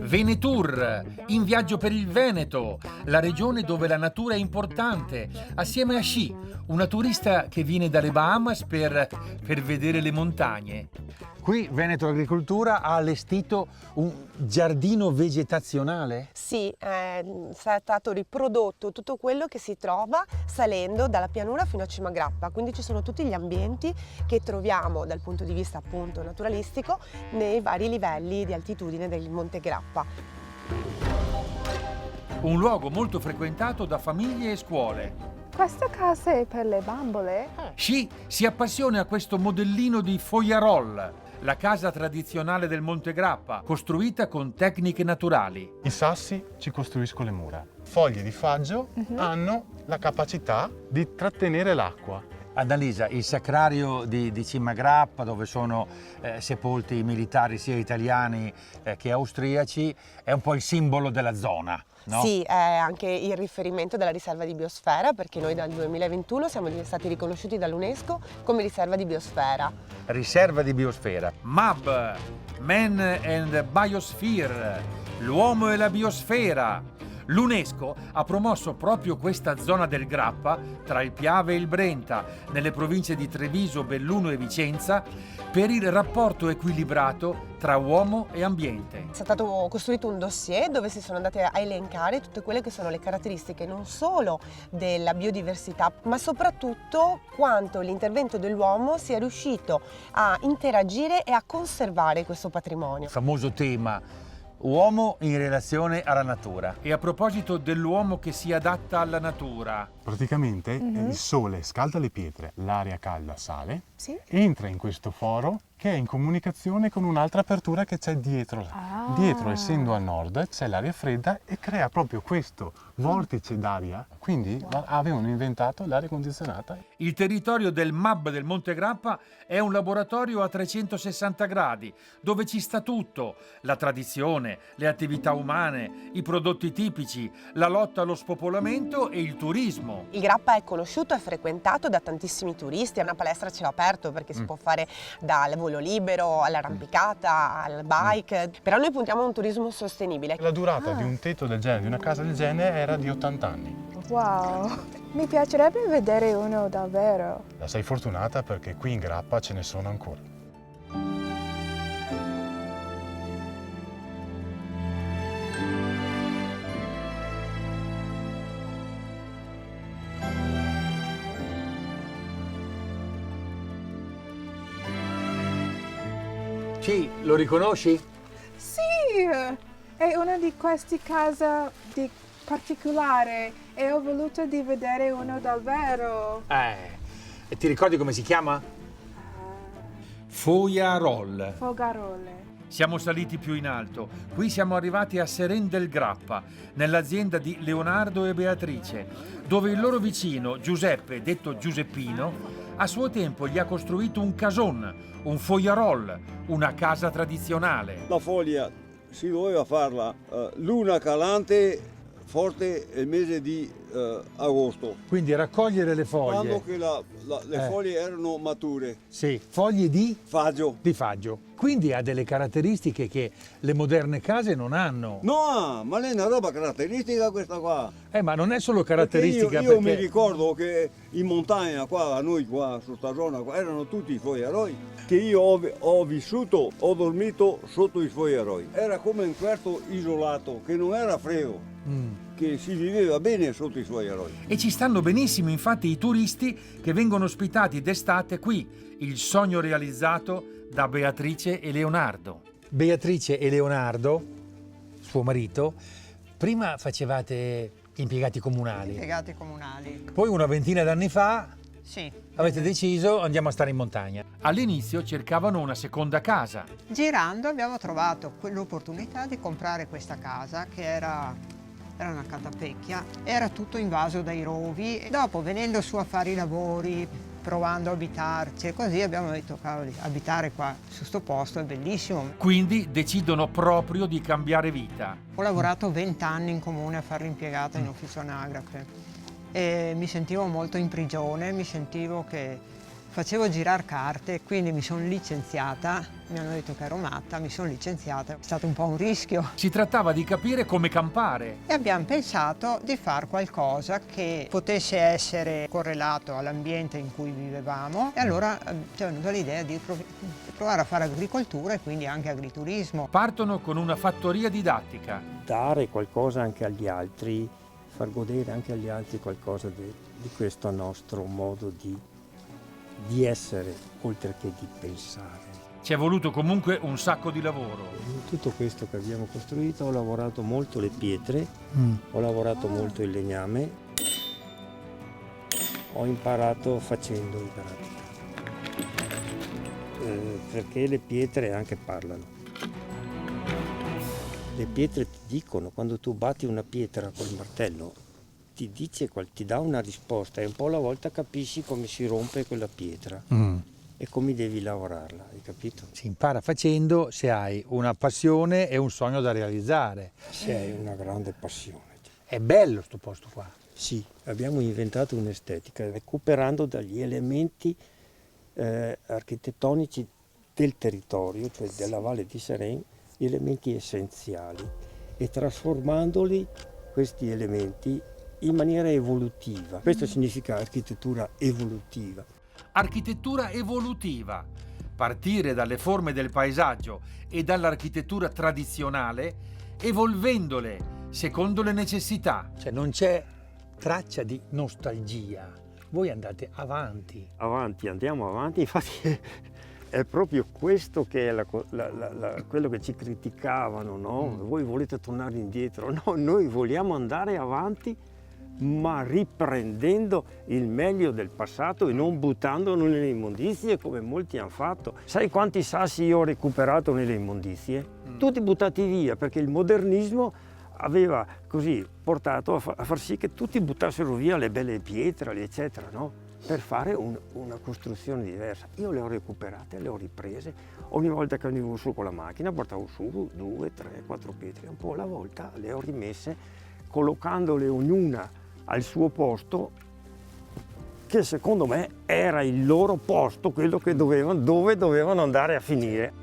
Venetur, in viaggio per il Veneto, la regione dove la natura è importante, assieme a Sci, una turista che viene dalle Bahamas per vedere le montagne. Qui Veneto Agricoltura ha allestito un giardino vegetazionale? Sì, è stato riprodotto tutto quello che si trova salendo dalla pianura fino a Cima Grappa, quindi ci sono tutti gli ambienti che troviamo dal punto di vista appunto naturalistico nei vari livelli di altitudine del Monte Grappa. Un luogo molto frequentato da famiglie e scuole. Questa casa è per le bambole? Sci si appassiona a questo modellino di Fogliarol, la casa tradizionale del Monte Grappa, costruita con tecniche naturali. I sassi ci costruiscono le mura. Foglie di faggio hanno la capacità di trattenere l'acqua. Annalisa, il sacrario di Cima Grappa, dove sono sepolti i militari sia italiani che austriaci, è un po' il simbolo della zona, no? Sì, è anche il riferimento della riserva di biosfera, perché noi dal 2021 siamo stati riconosciuti dall'UNESCO come riserva di biosfera. Riserva di biosfera. MAB, Man and Biosphere, l'uomo e la biosfera. L'UNESCO ha promosso proprio questa zona del Grappa, tra il Piave e il Brenta, nelle province di Treviso, Belluno e Vicenza, per il rapporto equilibrato tra uomo e ambiente. È stato costruito un dossier dove si sono andate a elencare tutte quelle che sono le caratteristiche non solo della biodiversità, ma soprattutto quanto l'intervento dell'uomo sia riuscito a interagire e a conservare questo patrimonio. Il famoso tema uomo in relazione alla natura. E a proposito dell'uomo che si adatta alla natura. Praticamente il sole scalda le pietre, l'aria calda sale, Sì. entra in questo foro che è in comunicazione con un'altra apertura che c'è dietro. Dietro, essendo a nord, c'è l'aria fredda e crea proprio questo vortice d'aria. Quindi avevano inventato l'aria condizionata. Il territorio del MAB del Monte Grappa è un laboratorio a 360 gradi, dove ci sta tutto: la tradizione, le attività umane, i prodotti tipici, la lotta allo spopolamento e il turismo. Il Grappa è conosciuto e frequentato da tantissimi turisti, è una palestra a cielo aperto perché si può fare dal volo libero all'arrampicata, al bike, però noi puntiamo a un turismo sostenibile. La durata di un tetto del genere, di una casa del genere, era di 80 anni. Wow, mi piacerebbe vedere uno davvero. La sei fortunata perché qui in Grappa ce ne sono ancora. Sì, lo riconosci? Sì, è una di queste case di particolare e ho voluto di vedere uno davvero. E ti ricordi come si chiama? Fogliarol. Fogarole. Siamo saliti più in alto. Qui siamo arrivati a Seren del Grappa, nell'azienda di Leonardo e Beatrice, dove il loro vicino, Giuseppe, detto Giuseppino, a suo tempo gli ha costruito un cason, un fogliarol, una casa tradizionale. La foglia si doveva farla luna calante forte il mese di agosto, Quindi raccogliere le quando foglie. che le foglie erano mature. Sì, foglie di Faggio. faggio. Quindi ha delle caratteristiche che le moderne case non hanno. No, ma è una roba caratteristica questa qua. Ma non è solo Perché caratteristica io mi ricordo che in montagna qua, a noi qua, su sta zona qua, erano tutti i fogliaroi, che io ho vissuto, ho dormito sotto i fogliaroi. Era come un quarto isolato, che non era freddo, che si viveva bene sotto i fogliaroi. E ci stanno benissimo infatti i turisti che vengono ospitati d'estate qui, il sogno realizzato da Beatrice e Leonardo. Beatrice e Leonardo, suo marito, prima facevate impiegati comunali, Impiegati comunali, poi una ventina d'anni fa sì. avete deciso andiamo a stare in montagna. All'inizio cercavano una seconda casa. Girando abbiamo trovato l'opportunità di comprare questa casa che era una catapecchia, era tutto invaso dai rovi e dopo venendo su a fare i lavori, provando a abitarci e così abbiamo detto cavoli, abitare qua su sto posto è bellissimo. Quindi decidono proprio di cambiare vita. Ho lavorato 20 anni in comune a fare l'impiegata in ufficio anagrafe e mi sentivo molto in prigione, mi sentivo che Facevo girar carte, quindi mi sono licenziata, mi hanno detto che ero matta, mi sono licenziata, è stato un po' un rischio. Si trattava di capire come campare. E abbiamo pensato di fare qualcosa che potesse essere correlato all'ambiente in cui vivevamo e allora ci è venuta l'idea di provare a fare agricoltura e quindi anche agriturismo. Partono con una fattoria didattica. Dare qualcosa anche agli altri, far godere anche agli altri qualcosa di questo nostro modo di essere, oltre che di pensare. Ci è voluto comunque un sacco di lavoro. In tutto questo che abbiamo costruito ho lavorato molto le pietre, ho lavorato molto il legname, ho imparato facendo in pratica, perché le pietre anche parlano. Le pietre ti dicono, quando tu batti una pietra col martello, ti dice, ti dà una risposta e un po' alla volta capisci come si rompe quella pietra e come devi lavorarla, hai capito? Si impara facendo se hai una passione e un sogno da realizzare. Se hai una grande passione. È bello sto posto qua. Sì, abbiamo inventato un'estetica recuperando dagli elementi architettonici del territorio, cioè della Valle di Seren, gli elementi essenziali e trasformandoli, questi elementi, in maniera evolutiva. Questo significa architettura evolutiva. Architettura evolutiva. Partire dalle forme del paesaggio e dall'architettura tradizionale, evolvendole secondo le necessità. Cioè non c'è traccia di nostalgia. Voi andate avanti. Avanti, andiamo avanti, infatti è proprio questo che è quello che ci criticavano, no? Voi volete tornare indietro, no, noi vogliamo andare avanti ma riprendendo il meglio del passato e non buttandolo nelle immondizie come molti hanno fatto. Sai quanti sassi io ho recuperato nelle immondizie? Tutti buttati via, perché il modernismo aveva così portato a far sì che tutti buttassero via le belle pietre, eccetera, no? Per fare una costruzione diversa. Io le ho recuperate, le ho riprese. Ogni volta che andavo su con la macchina portavo su 2, 3, 4 pietre, un po' alla volta le ho rimesse, collocandole ognuna al suo posto, che secondo me era il loro posto, quello che dove dovevano andare a finire.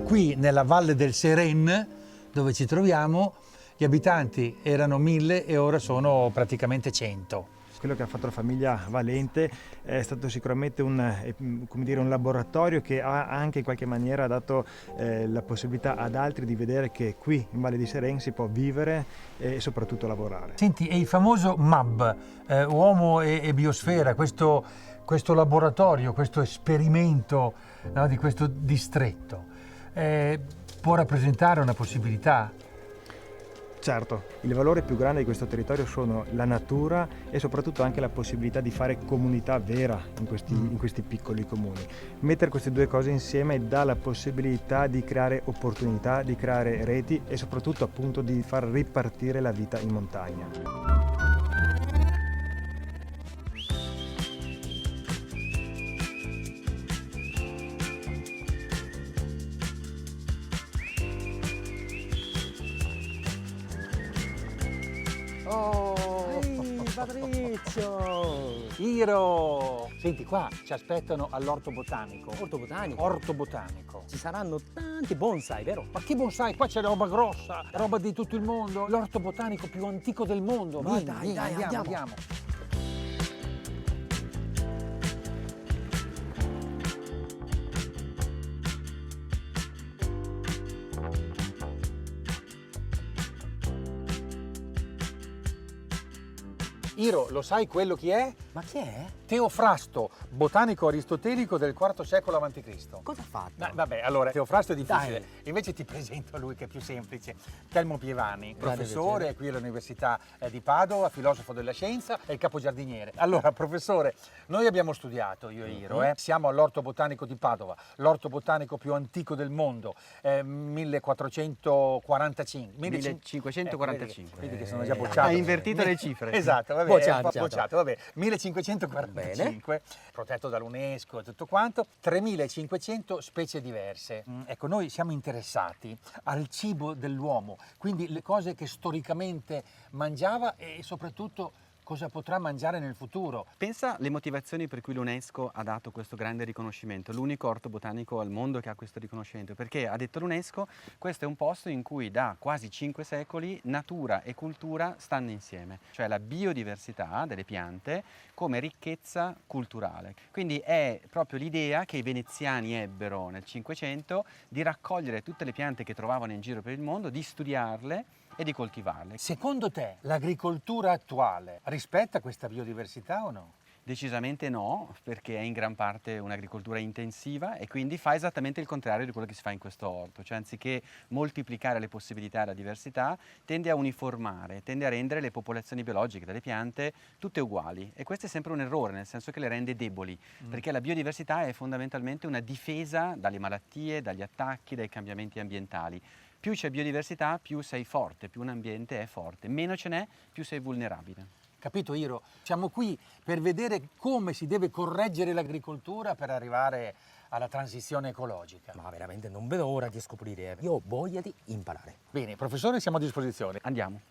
Qui nella Valle del Seren, dove ci troviamo, gli abitanti erano 1000 e ora sono praticamente 100. Quello che ha fatto la famiglia Valente è stato sicuramente un laboratorio che ha anche in qualche maniera dato la possibilità ad altri di vedere che qui in Valle di Seren si può vivere e soprattutto lavorare. Senti, e il famoso MAB, Uomo e Biosfera, questo laboratorio, questo esperimento, no, di questo distretto, può rappresentare una possibilità? Certo, il valore più grande di questo territorio sono la natura e soprattutto anche la possibilità di fare comunità vera in questi piccoli comuni. Mettere queste due cose insieme dà la possibilità di creare opportunità, di creare reti e soprattutto appunto di far ripartire la vita in montagna. Patrizio! Iro! Senti, qua ci aspettano all'orto botanico. Orto botanico? Orto botanico. Ci saranno tanti bonsai, vero? Ma che bonsai? Qua c'è roba grossa, roba di tutto il mondo. L'orto botanico più antico del mondo. Vai, Vieni, dai, andiamo. Iro, lo sai quello chi è? Ma chi è? Teofrasto, botanico aristotelico del IV secolo a.C. Cosa ha fatto? Vabbè, allora, Teofrasto è difficile. Dai. Invece ti presento lui che è più semplice. Telmo Pievani, Grande professore piacere. qui all'Università di Padova, filosofo della scienza e capogiardiniere. Allora, professore, noi abbiamo studiato, io e Iro, siamo all'Orto Botanico di Padova, l'orto botanico più antico del mondo, 1445. 1545. Vedi che sono già bocciato. Hai invertito le cifre. Esatto, vabbè, Bocciato. bocciato, vabbè. 1545, protetto dall'UNESCO e tutto quanto, 3500 specie diverse. Ecco, noi siamo interessati al cibo dell'uomo, quindi le cose che storicamente mangiava e soprattutto cosa potrà mangiare nel futuro. Pensa alle motivazioni per cui l'UNESCO ha dato questo grande riconoscimento, l'unico orto botanico al mondo che ha questo riconoscimento, perché ha detto l'UNESCO questo è un posto in cui da quasi 5 secoli natura e cultura stanno insieme, cioè la biodiversità delle piante come ricchezza culturale. Quindi è proprio l'idea che i veneziani ebbero nel Cinquecento di raccogliere tutte le piante che trovavano in giro per il mondo, di studiarle e di coltivarle. Secondo te l'agricoltura attuale rispetta questa biodiversità o no? Decisamente no, perché è in gran parte un'agricoltura intensiva e quindi fa esattamente il contrario di quello che si fa in questo orto, cioè anziché moltiplicare le possibilità e la diversità, tende a uniformare, tende a rendere le popolazioni biologiche delle piante tutte uguali e questo è sempre un errore, nel senso che le rende deboli, perché la biodiversità è fondamentalmente una difesa dalle malattie, dagli attacchi, dai cambiamenti ambientali. Più c'è biodiversità, più sei forte, più un ambiente è forte, meno ce n'è, più sei vulnerabile. Capito, Iro? Siamo qui per vedere come si deve correggere l'agricoltura per arrivare alla transizione ecologica. Ma veramente non vedo ora di scoprire. Io ho voglia di imparare. Bene, professore, siamo a disposizione. Andiamo.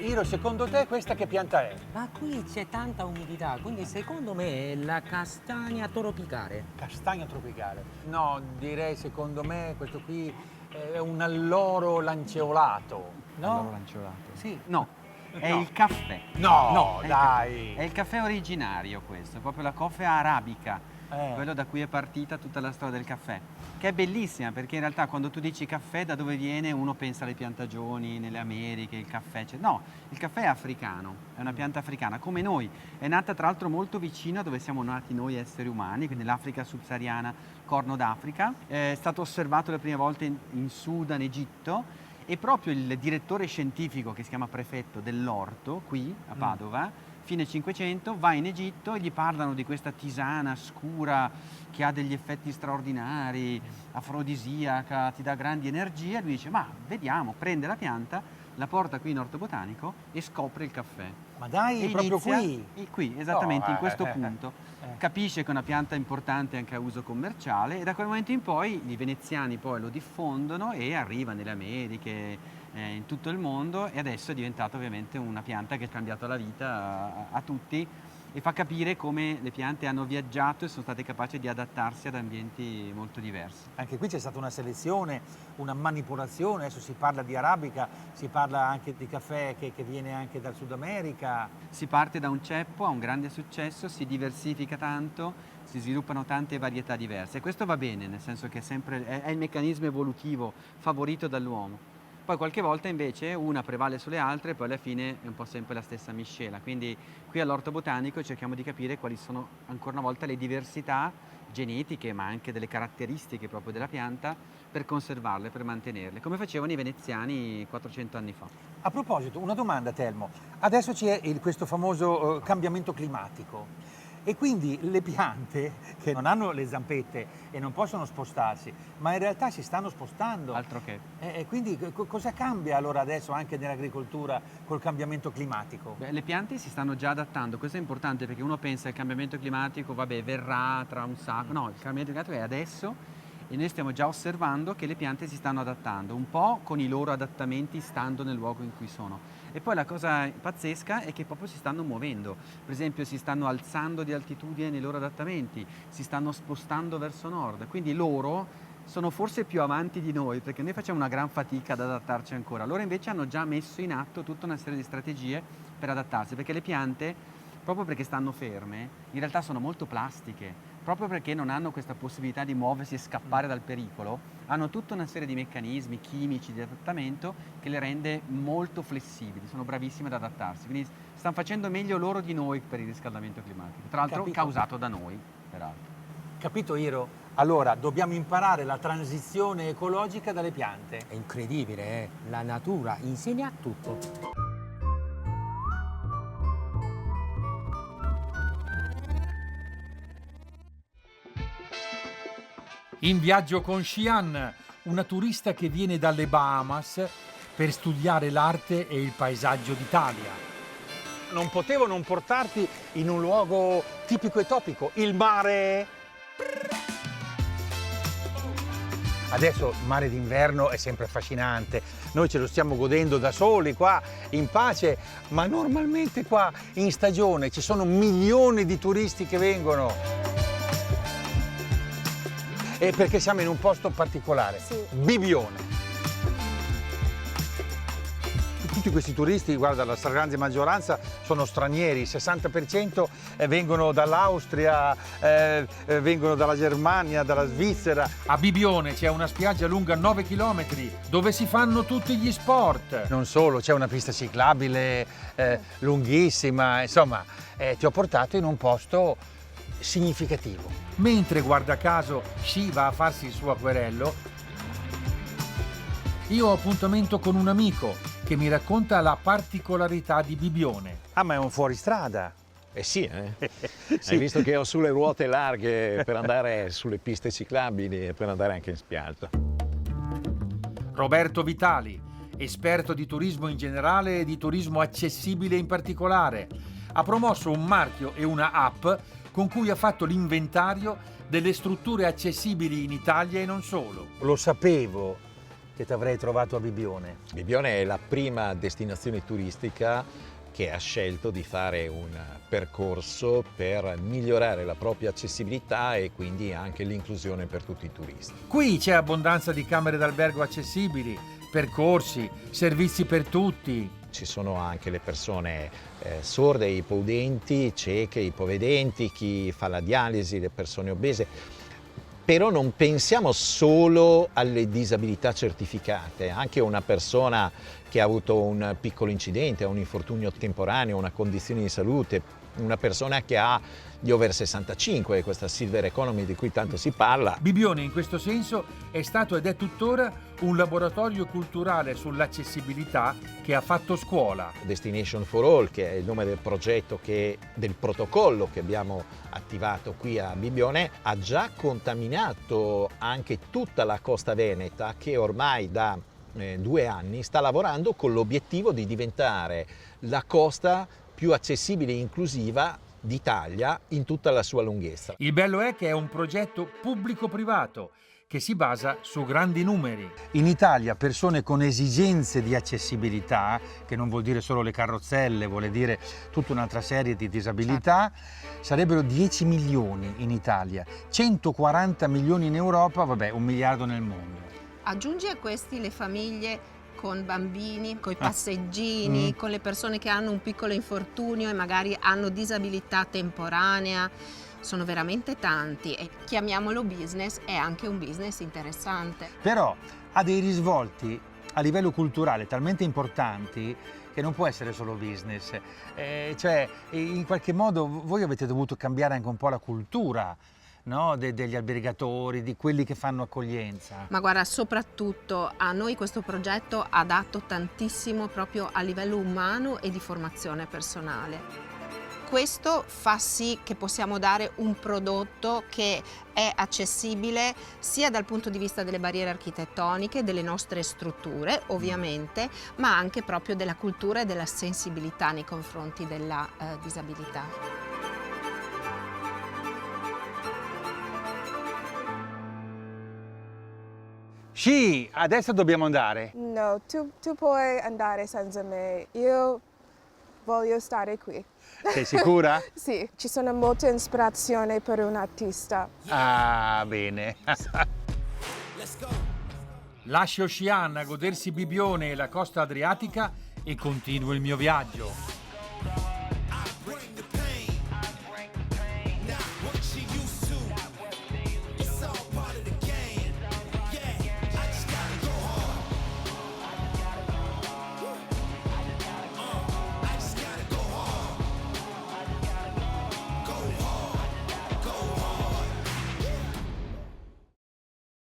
Iro, secondo te questa che pianta è? Ma qui c'è tanta umidità, quindi secondo me è la castagna tropicale. Castagno tropicale. No, direi secondo me questo qui è un alloro lanceolato. No? Allora lanceolato. Sì. No, è No. il caffè. No, è il dai. È il caffè originario questo, è proprio la coffea arabica, quello da cui è partita tutta la storia del caffè, che è bellissima perché in realtà quando tu dici caffè da dove viene uno pensa alle piantagioni, nelle Americhe, il caffè, no, il caffè è africano, è una pianta africana come noi, è nata tra l'altro molto vicino a dove siamo nati noi esseri umani, quindi l'Africa subsahariana, Corno d'Africa, è stato osservato le prime volte in Sudan, Egitto. E proprio il direttore scientifico che si chiama prefetto dell'orto qui a Padova, fine 500, va in Egitto e gli parlano di questa tisana scura che ha degli effetti straordinari, afrodisiaca, ti dà grandi energie. E lui dice ma vediamo, prende la pianta, la porta qui in orto botanico e scopre il caffè. Ma dai, E proprio inizia- qui? Qui, esattamente, in questo eh. punto. Capisce che è una pianta importante anche a uso commerciale e da quel momento in poi i veneziani poi lo diffondono e arriva nelle Americhe, in tutto il mondo e adesso è diventata ovviamente una pianta che ha cambiato la vita a tutti e fa capire come le piante hanno viaggiato e sono state capaci di adattarsi ad ambienti molto diversi. Anche qui c'è stata una selezione, una manipolazione, adesso si parla di arabica, si parla anche di caffè che viene anche dal Sud America. Si parte da un ceppo, ha un grande successo, si diversifica tanto, si sviluppano tante varietà diverse e questo va bene, nel senso che è il meccanismo evolutivo favorito dall'uomo. Poi qualche volta invece una prevale sulle altre e poi alla fine è un po' sempre la stessa miscela. Quindi qui all'orto botanico cerchiamo di capire quali sono ancora una volta le diversità genetiche ma anche delle caratteristiche proprio della pianta per conservarle, per mantenerle, come facevano i veneziani 400 anni fa. A proposito, una domanda Telmo, adesso c'è questo famoso cambiamento climatico e quindi le piante che non hanno le zampette e non possono spostarsi, ma in realtà si stanno spostando. Altro che. E quindi cosa cambia allora adesso anche nell'agricoltura col cambiamento climatico? Beh, le piante si stanno già adattando, questo è importante perché uno pensa al cambiamento climatico, vabbè, verrà tra un sacco, no, il cambiamento climatico è adesso e noi stiamo già osservando che le piante si stanno adattando, un po' con i loro adattamenti stando nel luogo in cui sono. E poi la cosa pazzesca è che proprio si stanno muovendo, per esempio si stanno alzando di altitudine nei loro adattamenti, si stanno spostando verso nord, quindi loro sono forse più avanti di noi perché noi facciamo una gran fatica ad adattarci ancora, loro invece hanno già messo in atto tutta una serie di strategie per adattarsi, perché le piante, proprio perché stanno ferme, in realtà sono molto plastiche, proprio perché non hanno questa possibilità di muoversi e scappare dal pericolo, hanno tutta una serie di meccanismi chimici di adattamento che le rende molto flessibili, sono bravissime ad adattarsi, quindi stanno facendo meglio loro di noi per il riscaldamento climatico, tra l'altro Capito. causato da noi, peraltro. Capito Iro? Allora dobbiamo imparare la transizione ecologica dalle piante. È incredibile, eh? La natura insegna tutto. In viaggio con Xian, una turista che viene dalle Bahamas per studiare l'arte e il paesaggio d'Italia. Non potevo non portarti in un luogo tipico e topico, il mare. Adesso il mare d'inverno è sempre affascinante, noi ce lo stiamo godendo da soli qua in pace, ma normalmente qua in stagione ci sono milioni di turisti che vengono. E perché siamo in un posto particolare, Sì. Bibbione. Tutti questi turisti, guarda, la stragrande maggioranza sono stranieri, il 60% vengono dall'Austria, vengono dalla Germania, dalla Svizzera. A Bibbione c'è una spiaggia lunga 9 km dove si fanno tutti gli sport. Non solo, c'è una pista ciclabile lunghissima, insomma, ti ho portato in un posto significativo. Mentre, guarda caso, Xi va a farsi il suo acquerello, io ho appuntamento con un amico che mi racconta la particolarità di Bibbione. Ah, ma è un fuoristrada. Eh sì, Sì. Hai visto che ho sulle ruote larghe per andare sulle piste ciclabili e per andare anche in spiaggia. Roberto Vitali, esperto di turismo in generale e di turismo accessibile in particolare, ha promosso un marchio e una app con cui ha fatto l'inventario delle strutture accessibili in Italia e non solo. Lo sapevo che ti avrei trovato a Bibbione. Bibbione è la prima destinazione turistica che ha scelto di fare un percorso per migliorare la propria accessibilità e quindi anche l'inclusione per tutti i turisti. Qui c'è abbondanza di camere d'albergo accessibili, percorsi, servizi per tutti. Ci sono anche le persone sorde, ipoudenti, cieche, ipovedenti, chi fa la dialisi, le persone obese. Però non pensiamo solo alle disabilità certificate, anche una persona che ha avuto un piccolo incidente, un infortunio temporaneo, una condizione di salute, una persona che ha gli over 65, questa silver economy di cui tanto si parla. Bibbione in questo senso è stato ed è tuttora un laboratorio culturale sull'accessibilità che ha fatto scuola. Destination for All, che è il nome del progetto, del protocollo che abbiamo attivato qui a Bibbione, ha già contaminato anche tutta la costa veneta, che ormai da 2 anni sta lavorando con l'obiettivo di diventare la costa più accessibile e inclusiva d'Italia in tutta la sua lunghezza. Il bello è che è un progetto pubblico-privato che si basa su grandi numeri. In Italia persone con esigenze di accessibilità, che non vuol dire solo le carrozzelle, vuol dire tutta un'altra serie di disabilità, sarebbero 10 milioni in Italia, 140 milioni in Europa, vabbè, 1 miliardo nel mondo. Aggiungi a questi le famiglie con bambini, con i passeggini, con le persone che hanno un piccolo infortunio e magari hanno disabilità temporanea. Sono veramente tanti e chiamiamolo business, è anche un business interessante. Però ha dei risvolti a livello culturale talmente importanti che non può essere solo business. Cioè, in qualche modo voi avete dovuto cambiare anche un po' la cultura, no? Degli albergatori, di quelli che fanno accoglienza. Ma guarda, soprattutto a noi questo progetto ha dato tantissimo proprio a livello umano e di formazione personale. Questo fa sì che possiamo dare un prodotto che è accessibile sia dal punto di vista delle barriere architettoniche, delle nostre strutture ovviamente, ma anche proprio della cultura e della sensibilità nei confronti della disabilità. Sì, adesso dobbiamo andare. No, tu puoi andare senza me. Io voglio stare qui. Sei sicura? Sì, ci sono molte ispirazioni per un artista. Ah, bene. Lascio Xian a godersi Bibbione e la costa adriatica e continuo il mio viaggio.